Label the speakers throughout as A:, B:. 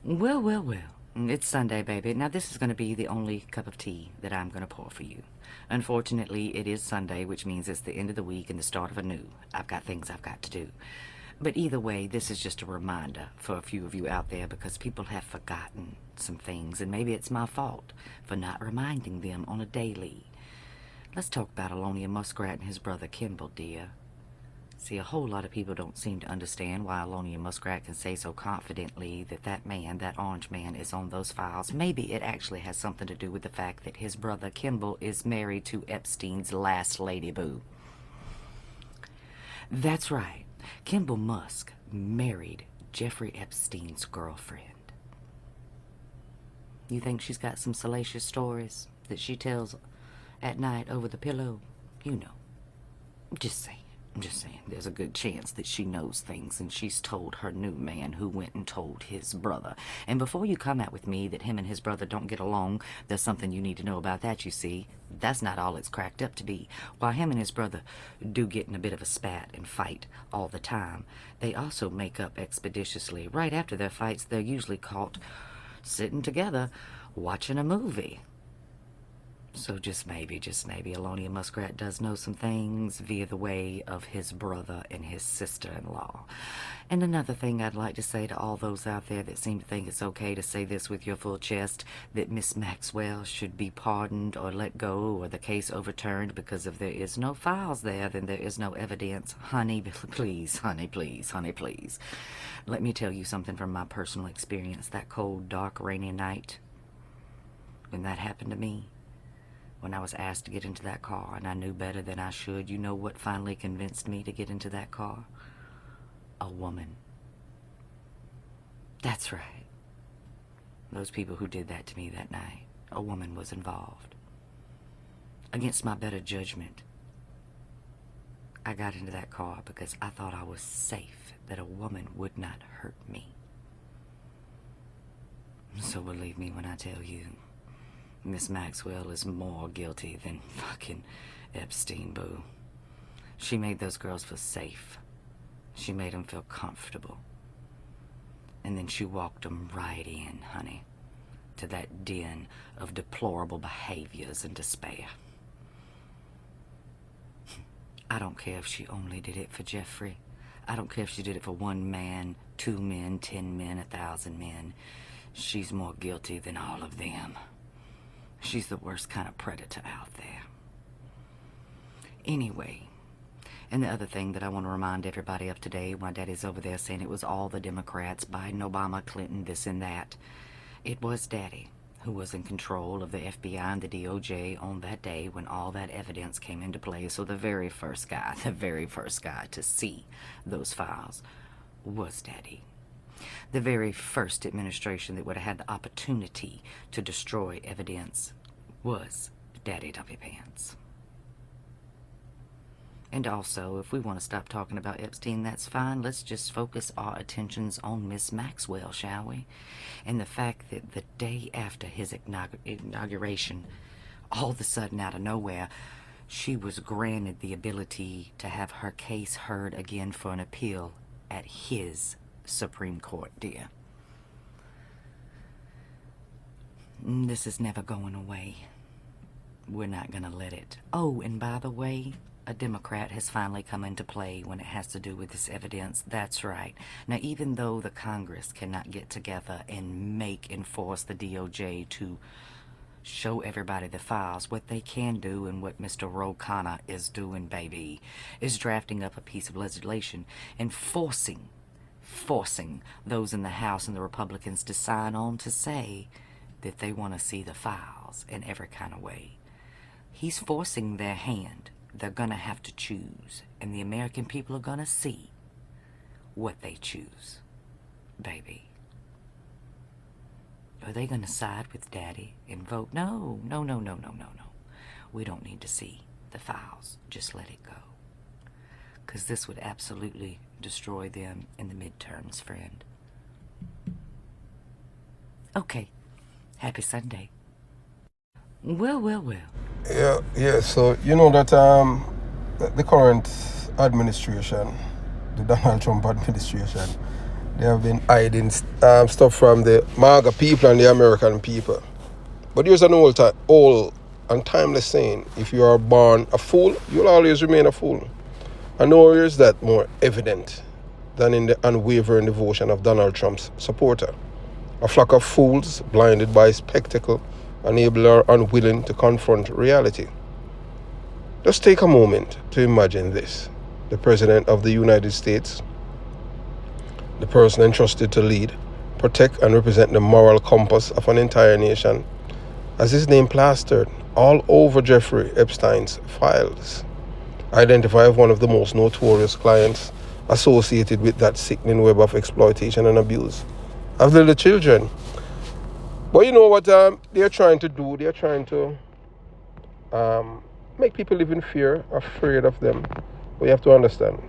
A: Well, well, well. It's Sunday, baby. Now, this is going to be the only cup of tea that I'm going to pour for you. Unfortunately, it is Sunday, which means it's the end of the week and the start of a new. I've got things I've got to do. But either way, this is just a reminder for a few of you out there because people have forgotten some things, and maybe it's my fault for not reminding them on a daily. Let's talk about Alonia Muskrat and his brother Kimball, dear. See, a whole lot of people don't seem to understand why Alonia Muskrat can say so confidently that that man, that orange man, is on those files. Maybe it actually has something to do with the fact that his brother Kimball is married to Epstein's last lady boo. That's right. Kimball Musk married Jeffrey Epstein's girlfriend. You think she's got some salacious stories that she tells at night over the pillow? You know. Just saying. I'm just saying, there's a good chance that she knows things, and she's told her new man who went and told his brother. And before you come out with me that him and his brother don't get along, there's something you need to know about that, you see. That's not all it's cracked up to be. While him and his brother do get in a bit of a spat and fight all the time, they also make up expeditiously. Right after their fights, they're usually caught sitting together watching a movie. So just maybe, Alonia Muskrat does know some things via the way of his brother and his sister-in-law. And another thing I'd like to say to all those out there that seem to think it's okay to say this with your full chest, that Miss Maxwell should be pardoned or let go or the case overturned because if there is no files there, then there is no evidence. Honey, please, honey, please, honey, please. Let me tell you something from my personal experience. That cold, dark, rainy night, when that happened to me, when I was asked to get into that car and I knew better than I should, you know what finally convinced me to get into that car? A woman. That's right. Those people who did that to me that night, a woman was involved. Against my better judgment, I got into that car because I thought I was safe, that a woman would not hurt me. So believe me when I tell you, Miss Maxwell is more guilty than fucking Epstein, boo. She made those girls feel safe. She made them feel comfortable. And then she walked them right in, honey, to that den of deplorable behaviors and despair. I don't care if she only did it for Jeffrey. I don't care if she did it for 1 man, 2 men, 10 men, 1,000 men. She's more guilty than all of them. She's the worst kind of predator out there. Anyway, and the other thing that I want to remind everybody of today, my daddy's over there saying it was all the Democrats, Biden, Obama, Clinton, this and that. It was Daddy who was in control of the FBI and the DOJ on that day when all that evidence came into play. So the very first guy to see those files was Daddy. The very first administration that would have had the opportunity to destroy evidence was Daddy Dumpy Pants. And also, if we want to stop talking about Epstein, that's fine. Let's just focus our attentions on Miss Maxwell, shall we? And the fact that the day after his inauguration, all of a sudden, out of nowhere, she was granted the ability to have her case heard again for an appeal at his Supreme Court, dear. This is never going away. We're not going to let it. Oh, and by the way, a Democrat has finally come into play when it has to do with this evidence. That's right. Now, even though the Congress cannot get together and enforce the DOJ to show everybody the files, what they can do, and what Mr. Ro Khanna is doing, baby, is drafting up a piece of legislation and forcing those in the House and the Republicans to sign on to say that they want to see the files in every kind of way. He's forcing their hand. They're going to have to choose, and the American people are going to see what they choose, baby. Are they going to side with Daddy and vote? No. We don't need to see the files. Just let it go. Because this would absolutely destroy them in the midterms, friend. Okay. Happy Sunday. Well.
B: Yeah. So you know that the current administration, the Donald Trump administration, They have been hiding stuff from the MAGA people and the American people. But there's an old and timeless saying: if you are born a fool, you'll always remain a fool. And nowhere is that more evident than in the unwavering devotion of Donald Trump's supporter. A flock of fools blinded by spectacle, unable or unwilling to confront reality. Just take a moment to imagine this. The President of the United States, the person entrusted to lead, protect and represent the moral compass of an entire nation, has his name plastered all over Jeffrey Epstein's files. Identify one of the most notorious clients associated with that sickening web of exploitation and abuse of little children. But you know what they're trying to do? They're trying to make people live in fear, afraid of them. But you have to understand,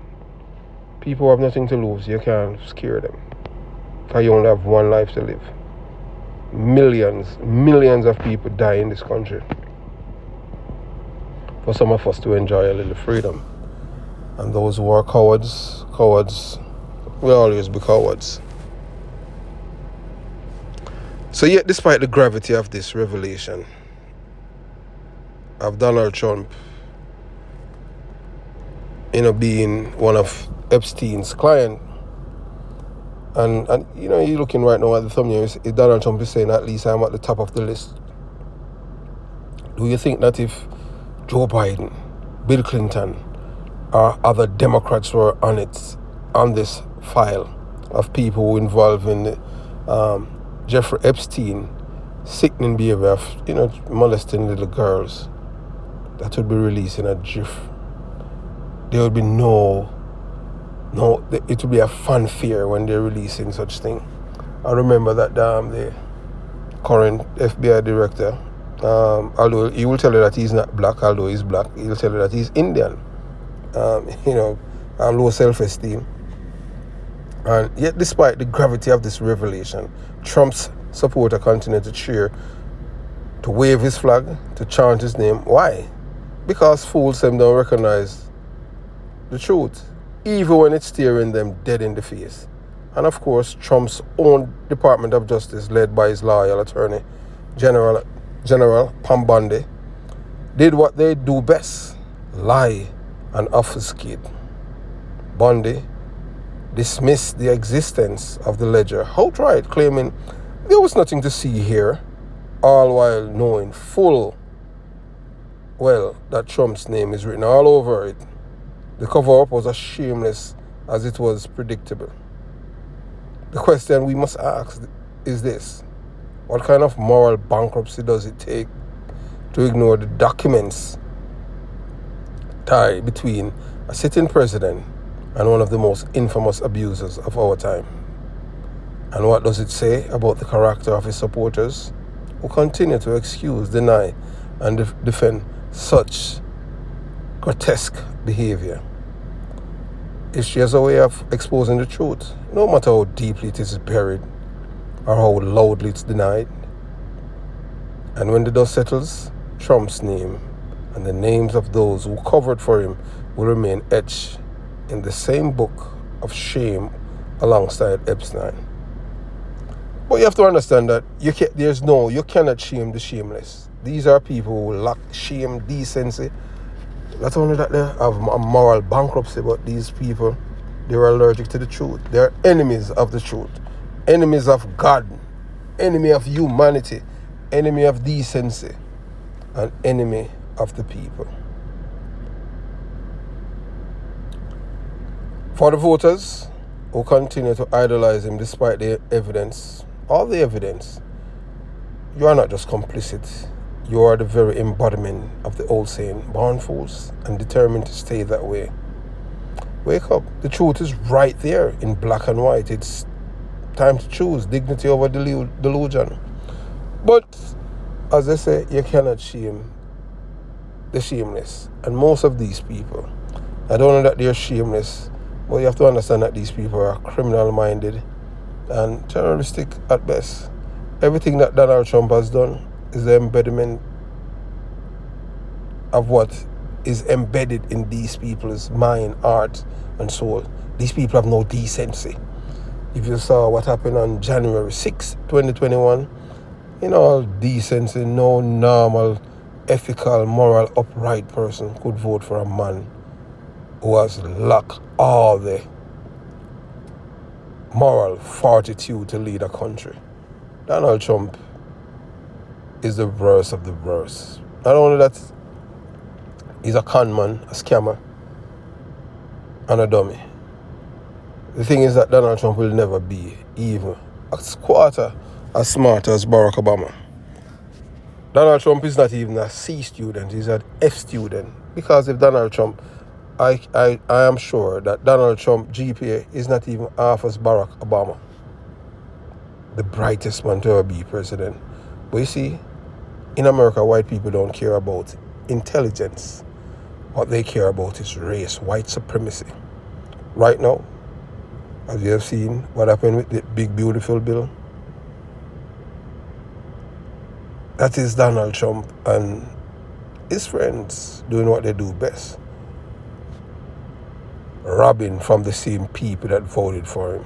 B: people have nothing to lose. You can't scare them, because you only have one life to live. Millions of people die in this country for some of us to enjoy a little freedom. And those who are cowards will always be cowards. So yet, despite the gravity of this revelation of Donald Trump, being one of Epstein's client, and you're looking right now at the thumbnail, Donald Trump is saying, at least I'm at the top of the list. Do you think that if Joe Biden, Bill Clinton, or other Democrats were on this file of people involved in the Jeffrey Epstein sickening behavior of molesting little girls, that would be released in a jiff? There would be it would be a fanfare when they're releasing such thing. I remember that the current FBI director, although he will tell you that he's not black, although he's black, he'll tell you that he's Indian. Low self-esteem. And yet, despite the gravity of this revelation, Trump's supporter continue to cheer, to wave his flag, to chant his name. Why? Because fools them don't recognize the truth, even when it's staring them dead in the face. And of course, Trump's own Department of Justice, led by his loyal attorney, General Pam Bondi, did what they do best: lie and obfuscate. Bondi dismissed the existence of the ledger outright, claiming there was nothing to see here, all while knowing full well that Trump's name is written all over it. The cover-up was as shameless as it was predictable. The question we must ask is this: what kind of moral bankruptcy does it take to ignore the documents tie between a sitting president and one of the most infamous abusers of our time? And what does it say about the character of his supporters, who continue to excuse, deny, and defend such grotesque behavior? History has a way of exposing the truth, no matter how deeply it is buried or how loudly it's denied. And when the dust settles, Trump's name and the names of those who covered for him will remain etched in the same book of shame alongside Epstein. But you have to understand that you cannot shame the shameless. These are people who lack shame, decency. Not only that they have a moral bankruptcy, but these people, they're allergic to the truth. They're enemies of the truth, enemies of God, enemy of humanity, enemy of decency, and enemy of the people. For the voters who continue to idolize him despite the evidence, all the evidence, you are not just complicit. You are the very embodiment of the old saying, born fools and determined to stay that way. Wake up. The truth is right there in black and white. It's time to choose dignity over delusion. But, as they say, you cannot shame the shameless. And most of these people, I don't know that they're shameless, but you have to understand that these people are criminal-minded and terroristic at best. Everything that Donald Trump has done is the embodiment of what is embedded in these people's mind, heart, and soul. These people have no decency. If you saw what happened on January 6, 2021, in all decency, no normal, ethical, moral, upright person could vote for a man who has lacked all the moral fortitude to lead a country. Donald Trump is the worst of the worst. Not only that, he's a con man, a scammer, and a dummy. The thing is that Donald Trump will never be even a quarter as smart as Barack Obama. Donald Trump is not even a C student, he's an F student. Because if Donald Trump, I am sure that Donald Trump GPA is not even half as Barack Obama, the brightest man to ever be president. But you see, in America, white people don't care about intelligence. What they care about is race, white supremacy. Right now, as you have seen what happened with the big beautiful bill, that is Donald Trump and his friends doing what they do best. Robbing from the same people that voted for him.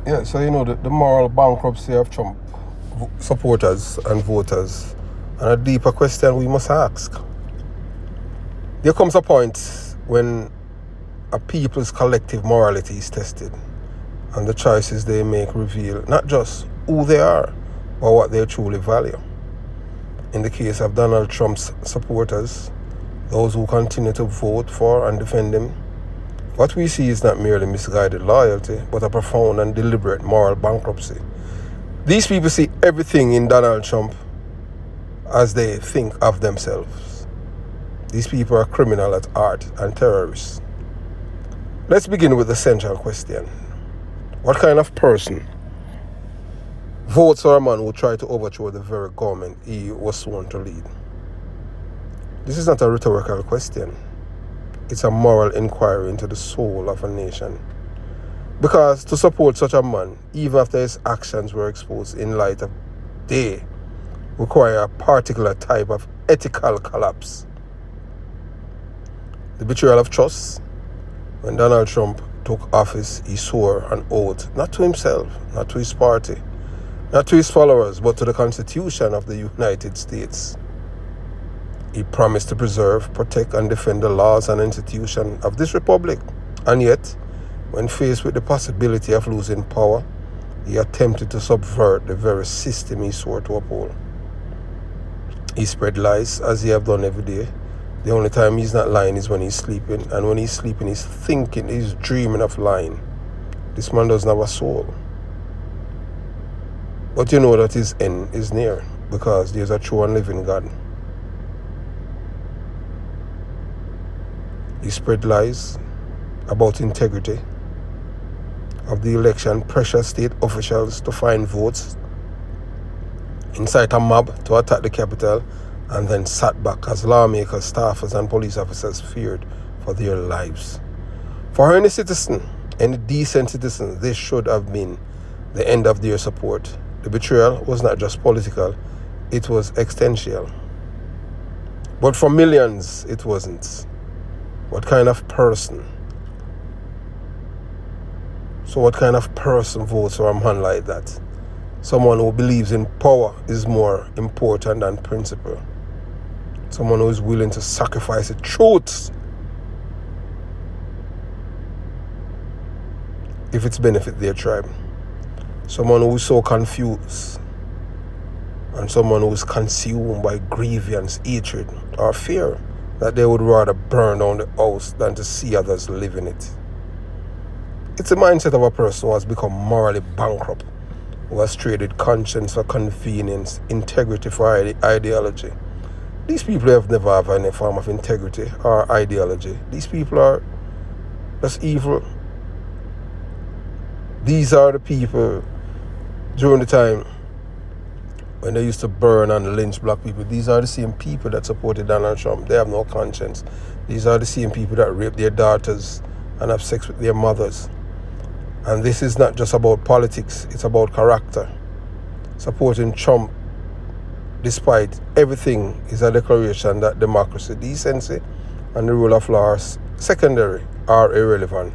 B: Yeah, so the moral bankruptcy of Trump supporters and voters, and a deeper question we must ask. There comes a point when a people's collective morality is tested, and the choices they make reveal not just who they are, but what they truly value. In the case of Donald Trump's supporters, those who continue to vote for and defend him, what we see is not merely misguided loyalty, but a profound and deliberate moral bankruptcy. These people see everything in Donald Trump as they think of themselves. These people are criminal at heart and terrorists. Let's begin with the central question. What kind of person votes for a man who tried to overthrow the very government he was sworn to lead? This is not a rhetorical question. It's a moral inquiry into the soul of a nation. Because to support such a man, even after his actions were exposed in light of day, require a particular type of ethical collapse. The betrayal of trust. When Donald Trump took office, he swore an oath, not to himself, not to his party, not to his followers, but to the Constitution of the United States. He promised to preserve, protect, and defend the laws and institutions of this republic. And yet, when faced with the possibility of losing power, he attempted to subvert the very system he swore to uphold. He spread lies, as he have done every day. The only time he's not lying is when he's sleeping, and when he's sleeping, he's thinking, he's dreaming of lying. This man doesn't have a soul. But you know that his end is near, because there's a true and living God. He spread lies about integrity of the election, pressure state officials to find votes, incite a mob to attack the Capitol, and then sat back as lawmakers, staffers, and police officers feared for their lives. For any citizen, any decent citizen, this should have been the end of their support. The betrayal was not just political, it was existential. But for millions, it wasn't. What kind of person? So what kind of person votes for a man like that? Someone who believes in power is more important than principle. Someone who is willing to sacrifice the truth if it's benefit their tribe. Someone who is so confused, and someone who is consumed by grievance, hatred, or fear that they would rather burn down the house than to see others live in it. It's the mindset of a person who has become morally bankrupt, who has traded conscience for convenience, integrity for ideology. These people have never had any form of integrity or ideology. These people are just evil. These are the people during the time when they used to burn and lynch black people. These are the same people that supported Donald Trump. They have no conscience. These are the same people that rape their daughters and have sex with their mothers. And this is not just about politics, it's about character. Supporting Trump, despite everything, is a declaration that democracy, decency, and the rule of law secondary or irrelevant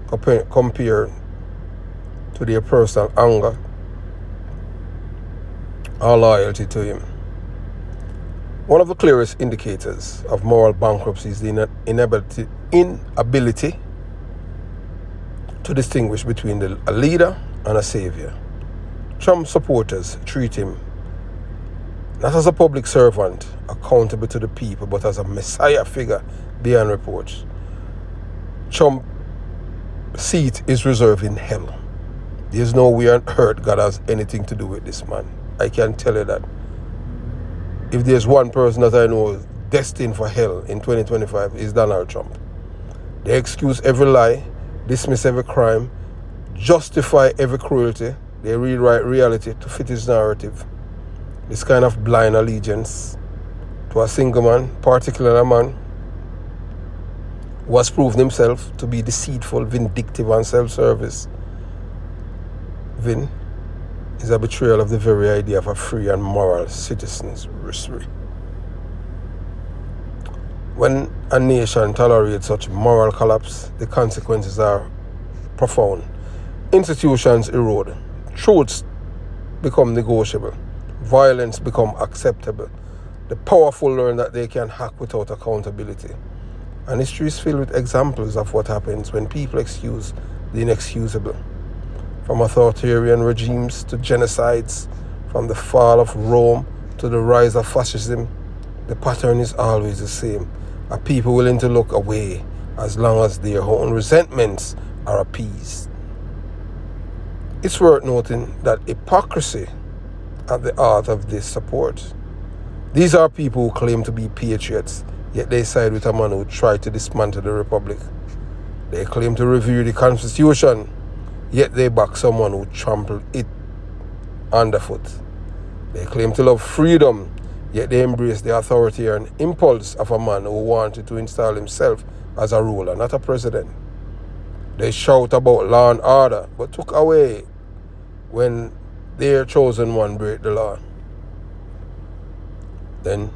B: compared to their personal anger or loyalty to him. One of the clearest indicators of moral bankruptcy is the inability to distinguish between a leader and a savior. Trump supporters treat him not as a public servant accountable to the people, but as a messiah figure beyond reproach. Trump's seat is reserved in hell. There's no way on earth God has anything to do with this man. I can tell you that. If there's one person that I know is destined for hell in 2025, is Donald Trump. They excuse every lie, dismiss every crime, justify every cruelty. They rewrite reality to fit his narrative. This kind of blind allegiance to a single man, particularly a man who has proven himself to be deceitful, vindictive, and self-service, is a betrayal of the very idea of a free and moral citizen's risk. When a nation tolerates such moral collapse, the consequences are profound. Institutions erode, truths become negotiable, violence become acceptable. The powerful learn that they can hack without accountability. And history is filled with examples of what happens when people excuse the inexcusable. From authoritarian regimes to genocides, from the fall of Rome to the rise of fascism, the pattern is always the same. A people willing to look away as long as their own resentments are appeased. It's worth noting that hypocrisy at the heart of this support. These are people who claim to be patriots, yet they side with a man who tried to dismantle the republic. They claim to revere the Constitution, yet they back someone who trampled it underfoot. They claim to love freedom, yet they embrace the authoritarian impulse of a man who wanted to install himself as a ruler, not a president. They shout about law and order, but took away when their chosen one break the law. Then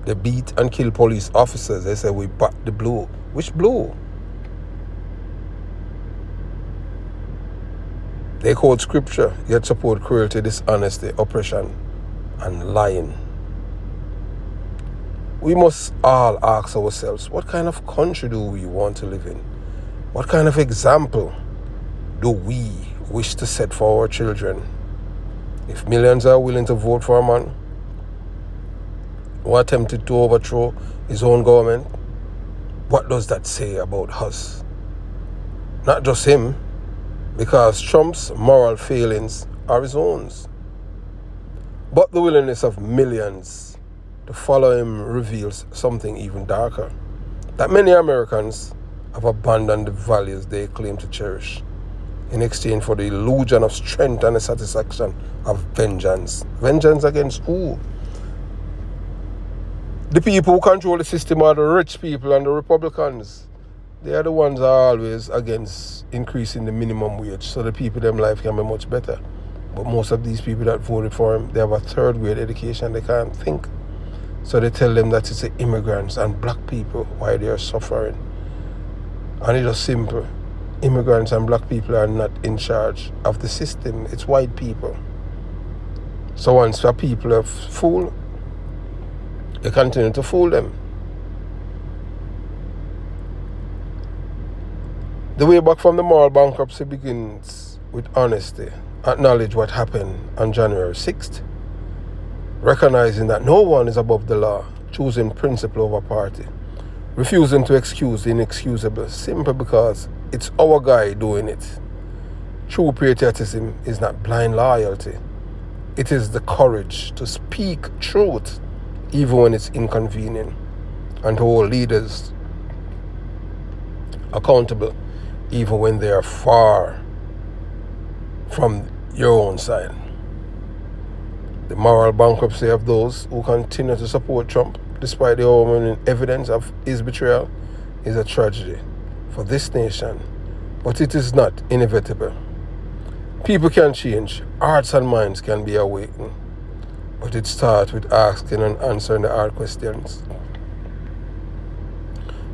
B: they beat and kill police officers. They say we back the blow. Which blow? They quote scripture, yet support cruelty, dishonesty, oppression, and lying. We must all ask ourselves, what kind of country do we want to live in? What kind of example do we wish to set for our children? If millions are willing to vote for a man who attempted to overthrow his own government, what does that say about us? Not just him, because Trump's moral failings are his own, but the willingness of millions to follow him reveals something even darker, that many Americans have abandoned the values they claim to cherish in exchange for the illusion of strength and the satisfaction of vengeance. Vengeance against who? The people who control the system are the rich people and the Republicans. They are the ones that are always against increasing the minimum wage so the people, them life can be much better. But most of these people that voted for him, they have a third grade education, they can't think. So they tell them that it's the immigrants and black people why they are suffering. And it's just simple. Immigrants and black people are not in charge of the system. It's white people. So once the people are fooled, they continue to fool them. The way back from the moral bankruptcy begins with honesty. Acknowledge what happened on January 6th. Recognizing that no one is above the law. Choosing principle over party. Refusing to excuse the inexcusable simply because it's our guy doing it. True patriotism is not blind loyalty. It is the courage to speak truth even when it's inconvenient, and to hold leaders accountable even when they are far from your own side. The moral bankruptcy of those who continue to support Trump despite the overwhelming evidence of his betrayal is a tragedy for this nation, but it is not inevitable. People can change, hearts and minds can be awakened, but it starts with asking and answering the hard questions.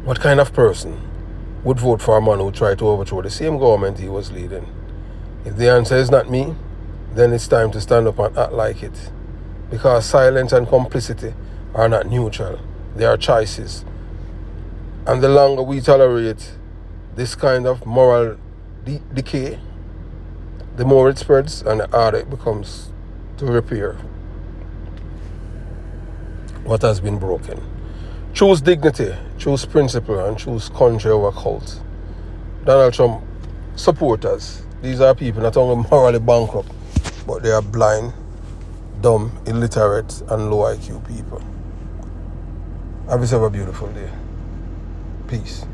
B: What kind of person would vote for a man who tried to overthrow the same government he was leading. If the answer is not me, then it's time to stand up and act like it. Because silence and complicity are not neutral. They are choices. And the longer we tolerate this kind of moral decay, the more it spreads and the harder it becomes to repair what has been broken. Choose dignity, choose principle, and choose country over cult. Donald Trump supporters, these are people not only morally bankrupt, but they are blind, dumb, illiterate, and low IQ people. Have yourself a beautiful day. Peace.